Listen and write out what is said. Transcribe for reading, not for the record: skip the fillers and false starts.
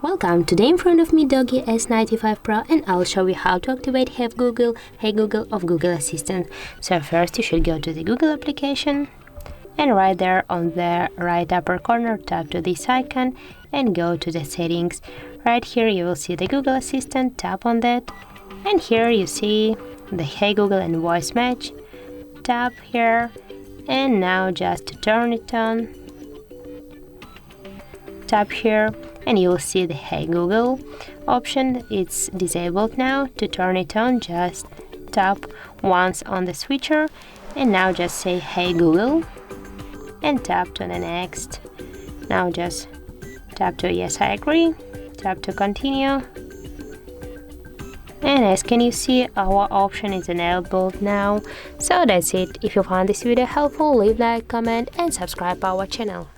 Welcome, today in front of me DOOGEE S95 Pro, and I'll show you how to activate Hey Google of Google Assistant. So first you should go to the Google application, and right there on the right upper corner tap to this icon and go to the settings. Right here you will see the Google Assistant, tap on that, and here you see the Hey Google and voice match. Tap here, and now just turn it on. Tap here and you will see the Hey Google option. It's disabled now. To turn it on, just tap once on the switcher, and now just say Hey Google and tap to the next. Now just tap to yes, I agree, tap to continue, and as can you see, our option is enabled now. So that's it. If you found this video helpful, leave a like, comment and subscribe our channel.